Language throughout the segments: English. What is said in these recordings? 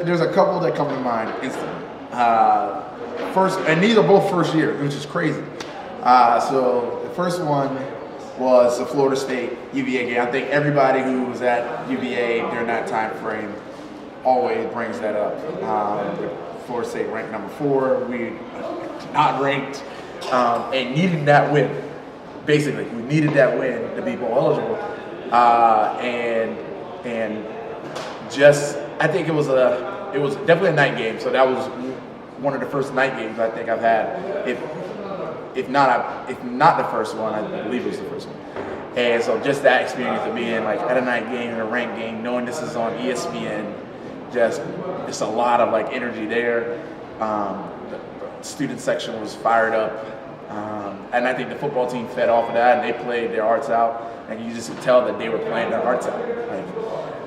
there's a couple that come to mind instantly. First, and these are both first year, which is crazy. So the first one was the Florida State UVA game. I think everybody who was at UVA during that time frame always brings that up. Florida State ranked number 4. We not ranked and needed that win. Basically, we needed that win to be bowl eligible. And just I think it was definitely a night game. So that was one of the first night games I think I've had. If not the first one, I believe it was the first one. And so just that experience of being like at a night game and a ranked game, knowing this is on ESPN, just a lot of like energy there. The student section was fired up, and I think the football team fed off of that, and they played their hearts out, and you just could tell that they were playing their hearts out.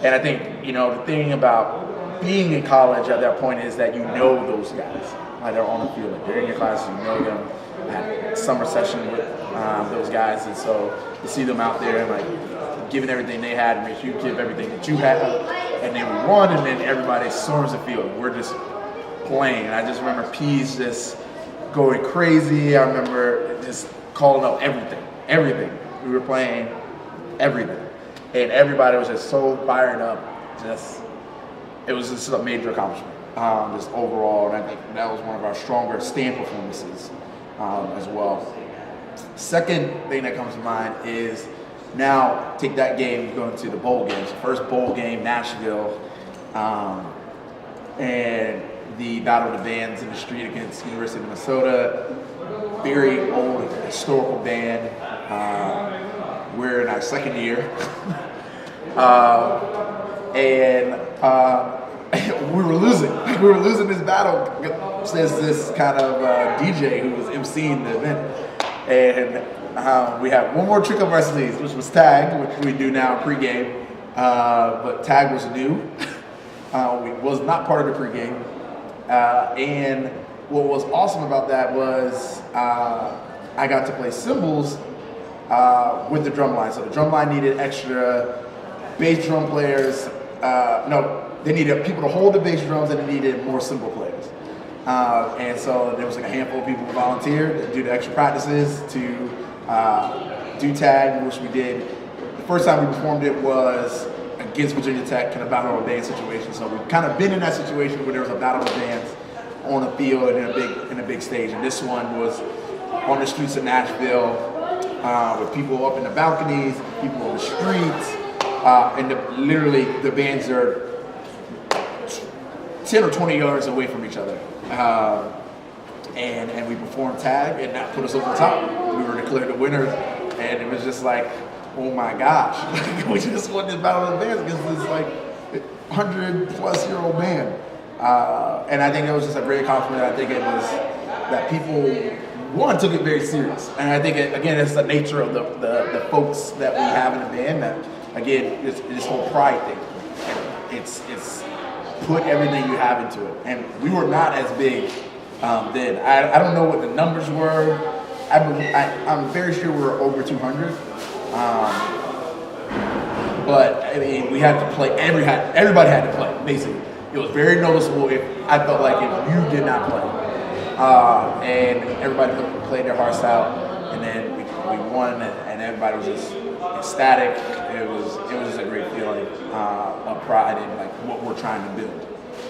And I think the thing about being in college at that point is that you know those guys. Like they're on the field, like they're in your class, you know them. I had summer session with those guys, and so to see them out there and like giving everything they had, make sure you give everything that you had, and then we won, and then everybody storms the field. We're just playing. And I just remember Pease just going crazy. I remember just calling up everything. We were playing everything, and everybody was just so fired up. It was just a major accomplishment, just overall, and I think that was one of our stronger stand performances as well. Second thing that comes to mind is now take that game going to the bowl games. First bowl game, Nashville, and the Battle of the Bands in the street against University of Minnesota. Very old historical band. We're in our second year. And we were losing. We were losing this battle. There's this kind of DJ who was emceeing the event. And we had one more trick up our sleeves, which was tag, which we do now pregame. But tag was new. It was not part of the pregame. And what was awesome about that was I got to play cymbals with the drum line. So the drum line needed extra bass drum players. They needed people to hold the bass drums, and they needed more cymbal players. And so there was like a handful of people who volunteered to do the extra practices to do tag, which we did. The first time we performed it was against Virginia Tech, kind of battle of the band situation. So we've kind of been in that situation where there was a battle of bands on the field and in a big stage. And this one was on the streets of Nashville with people up in the balconies, people on the streets, and literally the bands are 10 or 20 yards away from each other. And we performed tag, and that put us over the top. We were declared the winners, and it was just like, oh my gosh, we just won this battle of the bands against this like 100-plus-year-old band. And I think it was just a great accomplishment. I think it was that people, one, took it very serious. And I think, again, it's the nature of the folks that we have in the band that, again, this whole pride thing. It's put everything you have into it. And we were not as big then. I don't know what the numbers were. I'm very sure we were over 200. But I mean, we had to play. Everybody had to play. Basically, it was very noticeable. I felt like if you did not play, and everybody played their hearts out, and then we won, and everybody was just ecstatic. It was just a great feeling of pride in like what we're trying to build.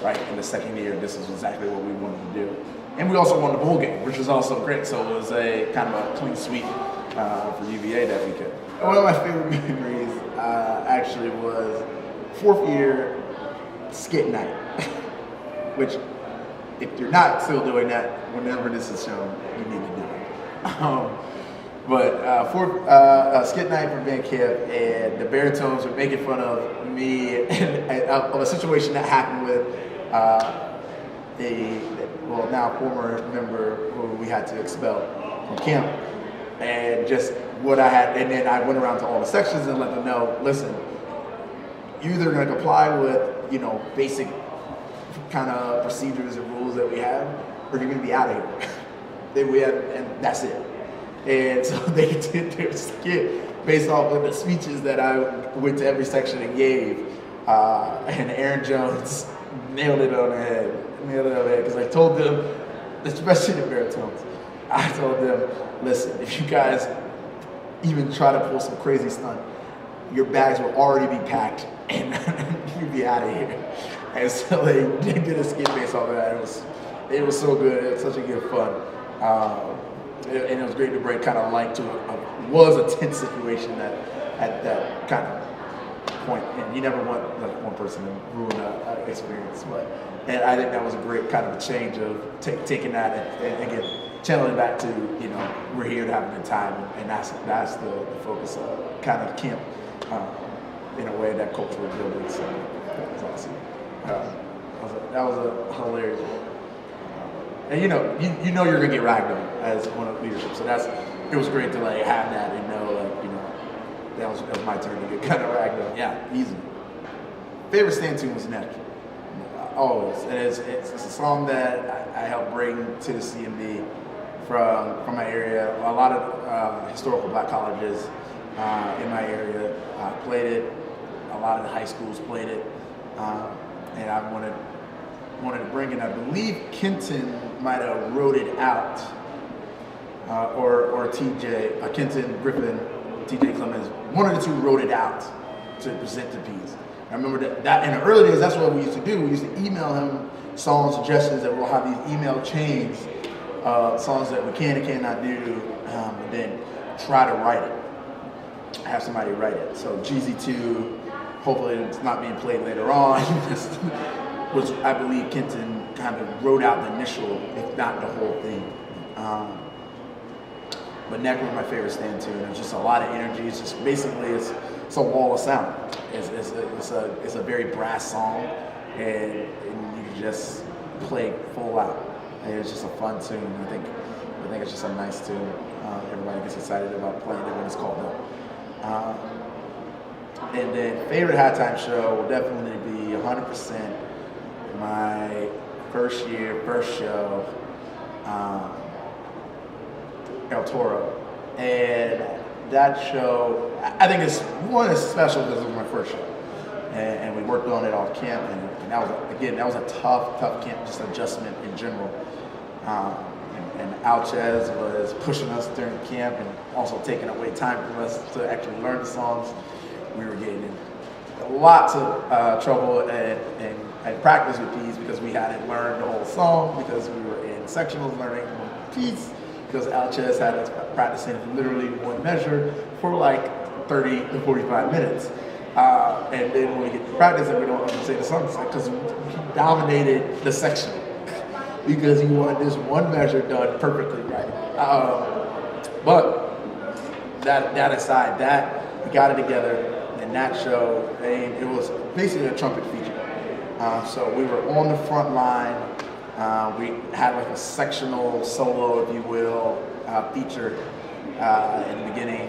Right in the second year, this is exactly what we wanted to do, and we also won the bowl game, which was also great. So it was a kind of a clean sweep for UVA that weekend. One of my favorite memories actually was fourth year skit night, which if you're not still doing that, whenever this is shown, you need to do it. But skit night for band camp, and the baritones were making fun of me and of a situation that happened with now former member who we had to expel from camp. And just what I had, and then I went around to all the sections and let them know, listen, you're either going to comply with, basic kind of procedures and rules that we have, or you're going to be out of here. And that's it. And so they did their skit based off of the speeches that I went to every section and gave. And Aaron Jones nailed it on the head. Because I told them, especially the baritones, I told them, listen, if you guys even try to pull some crazy stunt, your bags will already be packed and you'd be out of here. And so they did a skit based off of that. It was so good. It was such a good fun. And it was great to bring kind of light to was a tense situation at that kind of point. And you never want like one person to ruin an experience. And I think that was a great kind of a change of taking that and again, channeling back to, we're here to have a good time. And that's the focus of kind of camp in a way, that cultural building. So that was awesome. That was a hilarious one. And you know you're gonna get ragged on as one of leadership. So it was great to like have that and know that was my turn to get kind of ragged on. Yeah, easy. Favorite stand tune was Netiquette. Always. And it's a song that I helped bring to the CMB from my area. A lot of historical black colleges in my area played it. A lot of the high schools played it. And I wanted to bring it. I believe Kenton might have wrote it out, or TJ, Kenton Griffin, TJ Clemens, one of the two wrote it out to present to Pease. I remember that in the early days, that's what we used to do. We used to email him song suggestions that we'll have these email chains, songs that we can and cannot do, and then try to write it, have somebody write it. So GZ2, hopefully it's not being played later on, which I believe Kenton kind of wrote out the initial, if not the whole thing. But Neck was my favorite stand tune. It's just a lot of energy. It's just basically it's a wall of sound. It's a very brass song, and you just play full out. And it's just a fun tune. I think it's just a nice tune. Everybody gets excited about playing it when it's called up. And then favorite halftime show will definitely be 100% my first show, El Toro. And that show, I think it's special because it was my first show. And we worked on it all camp, and that was a tough camp, just adjustment in general. And Alchez was pushing us during camp and also taking away time from us to actually learn the songs. We were getting in lots of trouble and practice with Pease because we hadn't learned the whole song, because we were in sectionals learning Pease, because Alchez had us practicing literally one measure for like 30 to 45 minutes. And then when we get to practice and we don't understand the song, it's like because he dominated the section because he wanted this one measure done perfectly right. But that aside, we got it together. And that show, it was basically a trumpet feature. So we were on the front line. We had like a sectional solo, if you will, feature in the beginning.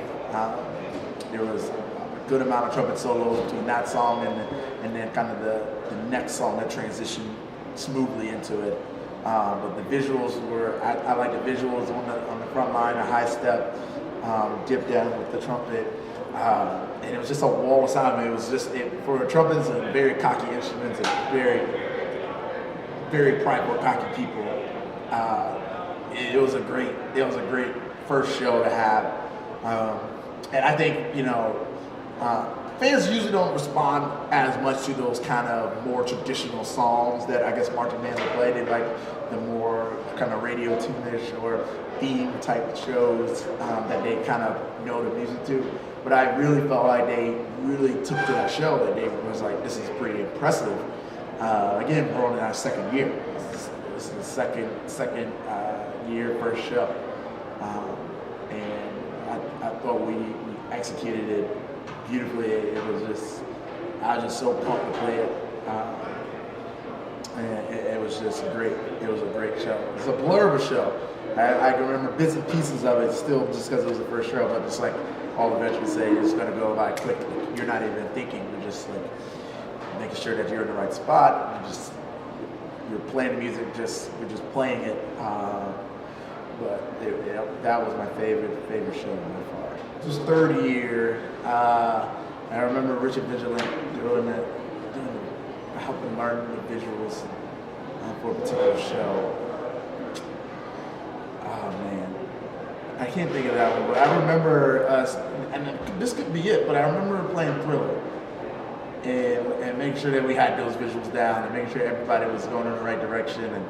There was a good amount of trumpet solos between that song and then kind of the next song that transitioned smoothly into it. But the visuals were, I like the visuals on the front line, a high step, dip down with the trumpet. And it was just a wall of sound. I mean, it was just, for trumpets and very cocky instruments and very, very prideful, cocky people. It was a great first show to have. And I think, fans usually don't respond as much to those kind of more traditional songs that I guess marching bands will play. They like the more kind of radio tune-ish or theme type shows that they kind of know the music to. But I really felt like they really took to that show, that they was like, this is pretty impressive. Again, we're on our second year. This is the second year, first show. And I thought we executed it beautifully. I was just so pumped to play it. And it was just a great show. It's a blur of a show. I can remember bits and pieces of it still just because it was the first show, but just like all the veterans say, it's going to go by quickly. You're not even thinking, you're just like making sure that you're in the right spot. You're playing the music, we're just playing it. But that was my favorite show by far. It was third year. I remember Richard Vigilant doing the helping learn the visuals for a particular show. Oh man, I can't think of that one, but I remember us, and this could be it, but I remember playing Thriller and making sure that we had those visuals down and making sure everybody was going in the right direction and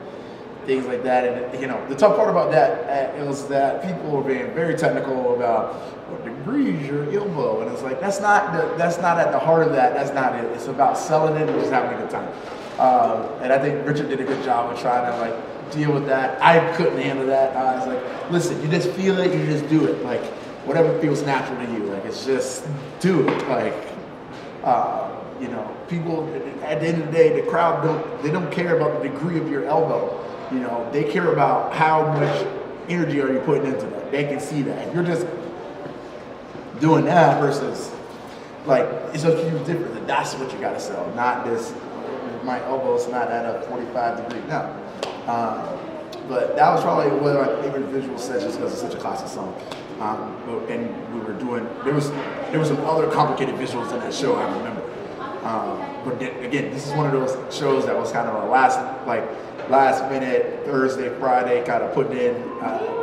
things like that. And you know, the tough part about that it was that people were being very technical about what degrees your elbow, and it's like that's not at the heart of that. That's not it. It's about selling it and just having a good time. And I think Richard did a good job of trying to like deal with that. I couldn't handle that. I was like, listen, you just feel it, you just do it. Like whatever feels natural to you. Like it's just do it. Like you know, people at the end of the day, the crowd don't care about the degree of your elbow. You know, they care about how much energy are you putting into that. They can see that. If you're just doing that versus like it's a huge difference. That's what you gotta sell, not this. My elbow's not at a 45 degree. No. But that was probably one of my favorite visual sessions because it's such a classic song. And we were doing there was some other complicated visuals in that show I remember. But again, this is one of those shows that was kind of a last minute Thursday, Friday kind of putting in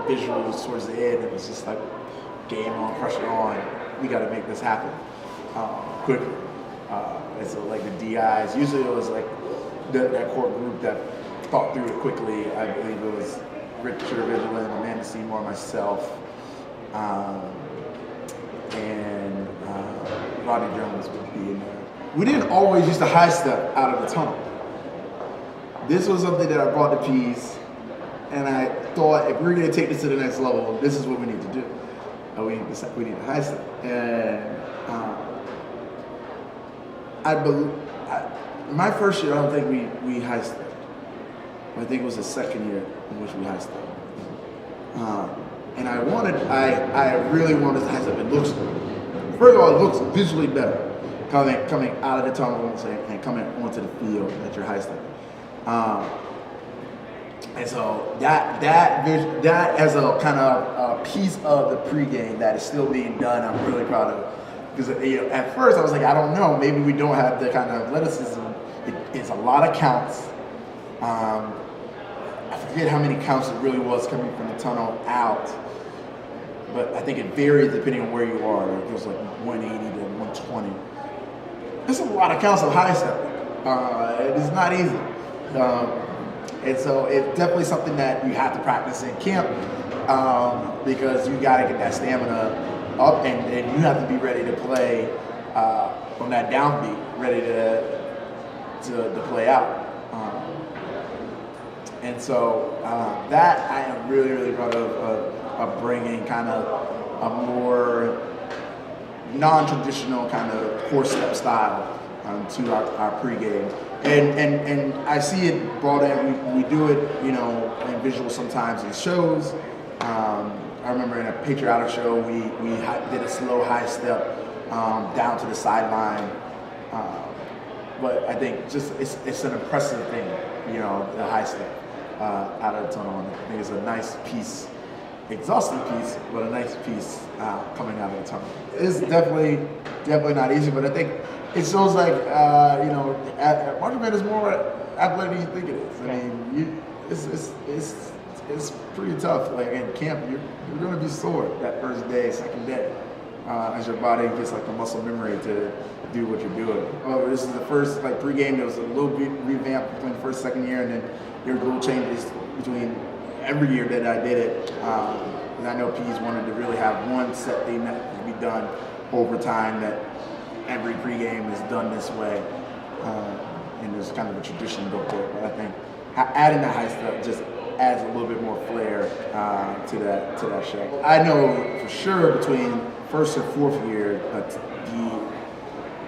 visuals towards the end. It was just like game on, pressure on. We got to make this happen quickly. And so like the DIs, usually it was like that core group that thought through it quickly. I believe it was Richard Vigilant, Amanda Seymour, myself, and Rodney Jones would be in there. We didn't always use the high step out of the tunnel. This was something that I brought to Pease, and I thought if we're going to take this to the next level, this is what we need to do. We need a high step. And my first year, I don't think we high stepped. I think it was the second year in which we high stepped. And I really wanted to high step. It looks, first of all, it looks visually better coming out of the tunnel and coming onto the field at your high step. And so that as a kind of a piece of the pregame that is still being done, I'm really proud of. Because at first I was like, I don't know, maybe we don't have the kind of athleticism. It's a lot of counts. I forget how many counts it really was coming from the tunnel out, but I think it varies depending on where you are. It goes like 180 to 120. That's a lot of counts of high step. It is not easy. And so it's definitely something that you have to practice in camp because you got to get that stamina up and you have to be ready to play on that downbeat, ready to play out. And so that I am really, really proud of bringing kind of a more non-traditional kind of core step style to our pregame. And I see it brought in, we do it, you know, in visuals sometimes in shows. I remember in a patriotic show, we did a slow high step down to the sideline. But I think just it's an impressive thing, you know, the high step out of the tunnel. And I think it's a nice piece, exhausting piece, but a nice piece coming out of the tunnel. It's definitely not easy, but I think it shows like, you know, marching band is more athletic than you think it is. I mean, it's pretty tough. Like in camp, you're going to be sore that first day, second day, as your body gets like the muscle memory to do what you're doing. Oh, this is the first like pregame. There was a little bit revamp between the first, second year, and then there were little changes between every year that I did it. And I know Pease wanted to really have one set thing that could be done over time, that every pregame is done this way. And there's kind of a tradition built there. But I think adding that high step just adds a little bit more flair to that show. I know for sure between first and fourth year that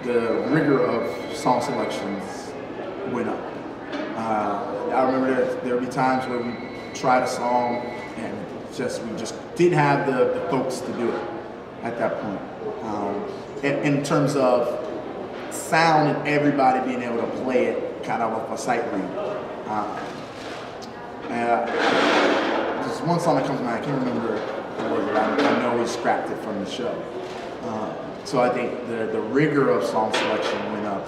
the rigor of song selections went up. I remember there would be times where we tried a song and we just didn't have the folks to do it at that point. In terms of sound and everybody being able to play it kind of off a sight read. Just one song that comes to mind, I can't remember what it was, but I know we scrapped it from the show. So I think the rigor of song selection went up.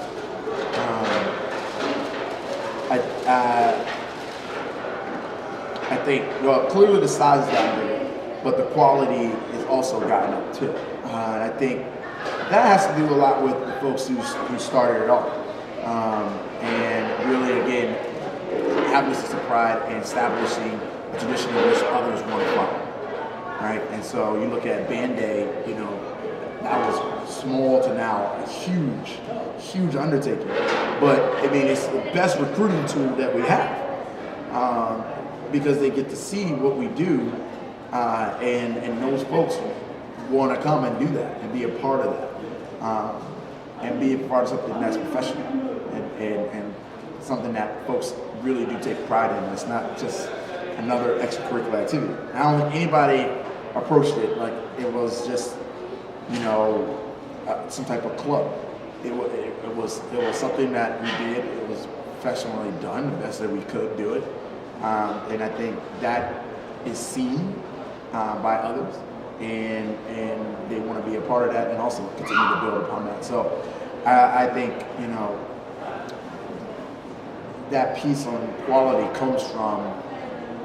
I think, well, clearly the size has gotten bigger, but the quality has also gotten up too. And I think that has to do a lot with the folks who started it all. And really, again, having a sense of pride and establishing a tradition in which others want to follow. Right? And so you look at Band Day, that was small to now a huge undertaking. But I mean, it's the best recruiting tool that we have. Because they get to see what we do, and those folks want to come and do that and be a part of that, and be a part of something that's professional and something that folks really do take pride in. It's not just another extracurricular activity. I don't think anybody approached it like it was just some type of club. It was something that we did. It was professionally done, the best that we could do it. And I think that is seen by others, and they want to be a part of that and also continue to build upon that. So I think that piece on quality comes from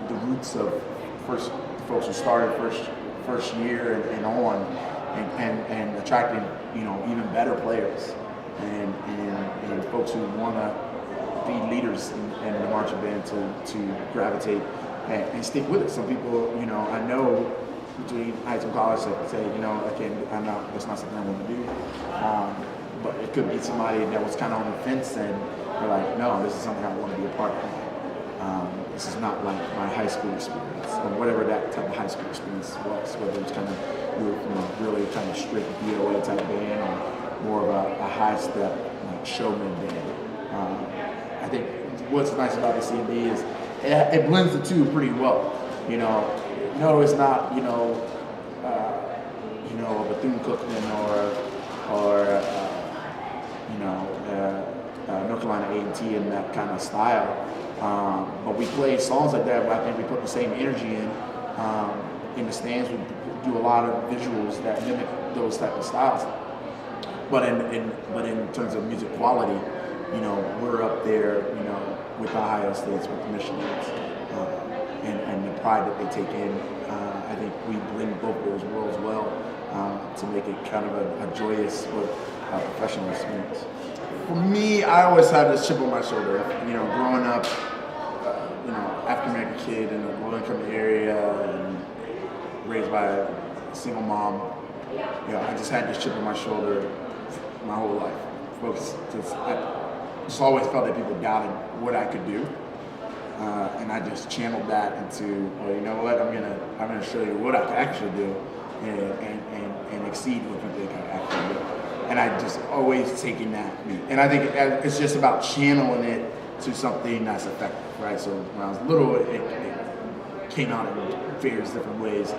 the roots of folks who started first year and on, and attracting even better players and folks who want to be leaders in the marching band to gravitate and stick with it. Some people, I know between high school and college that say, that's not something I want to do. But it could be somebody that was kind of on the fence and they're like, no, this is something I want to be a part of. This is not like my high school experience or whatever that type of high school experience was, whether it's kind of really kind of strict DOA type band or more of a high step like showman band. I think what's nice about the CMB is it blends the two pretty well. No, it's not a Bethune-Cookman or North Carolina A&T in that kind of style. But we play songs like that. But I think we put the same energy in the stands. We do a lot of visuals that mimic those type of styles. But in terms of music quality, we're up there, with the Ohio States, with the Michigans, and the pride that they take in. I think we blend both those worlds well to make it kind of a joyous but professional experience. For me, I always had this chip on my shoulder. Growing up, African American kid in a low-income area and raised by a single mom. I just had this chip on my shoulder my whole life. Folks I just always felt that people doubted what I could do, and I just channeled that into, well, you know what, I'm gonna show you what I can actually do, and exceed what you think I can actually do. And I just always taking that, and I think it's just about channeling it to something that's effective, right? So when I was little, it came out in various different ways,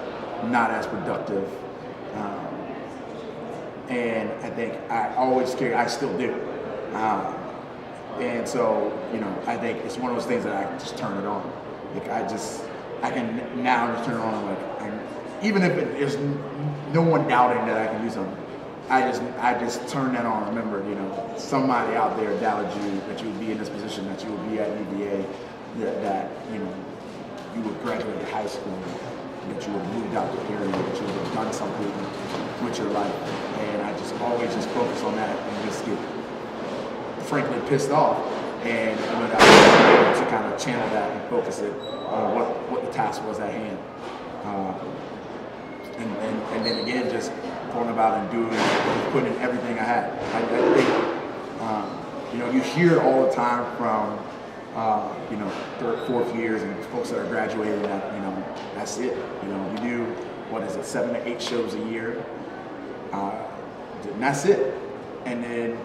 not as productive, and I think I still do. And so, I think it's one of those things that I just turn it on. Like I can now just turn it on. Even if there's no one doubting that I can do something, I just turn that on. Remember, somebody out there doubted you, that you would be in this position, that you would be at UVA, that you would graduate high school, that you would have moved out the area, that you would have done something with your life. And I just always just focus on that and just get frankly pissed off, and I was able to kind of channel that and focus it on what the task was at hand, and then again just going about and doing, putting in everything I had. I think you hear all the time from third, fourth years and folks that are graduating that that's it. We do 7 to 8 shows a year, and that's it. And then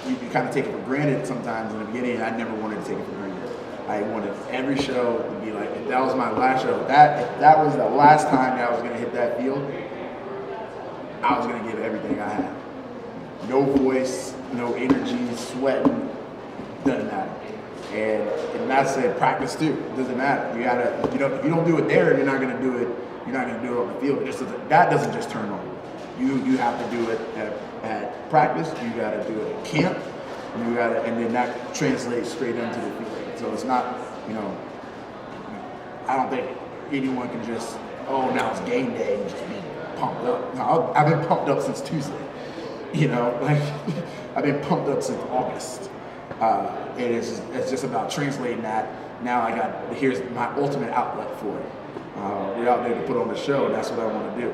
you kind of take it for granted sometimes in the beginning. I never wanted to take it for granted. I wanted every show to be like, if that was my last show, if that was the last time that I was going to hit that field, I was going to give everything I had. No voice, no energy, sweating, doesn't matter. And that's it. Practice too. It doesn't matter. You gotta, if you don't do it there, you're not going to do it. You're not going to do it on the field. That doesn't just turn on. You have to do it at practice. You got to do it at camp. You got to, and then that translates straight into the field. So it's not, I don't think anyone can just, oh, now it's game day and just be pumped up. No, I've been pumped up since Tuesday. Like I've been pumped up since August. It's just about translating that. Now here's my ultimate outlet for it. We're out there to put on the show, and that's what I want to do.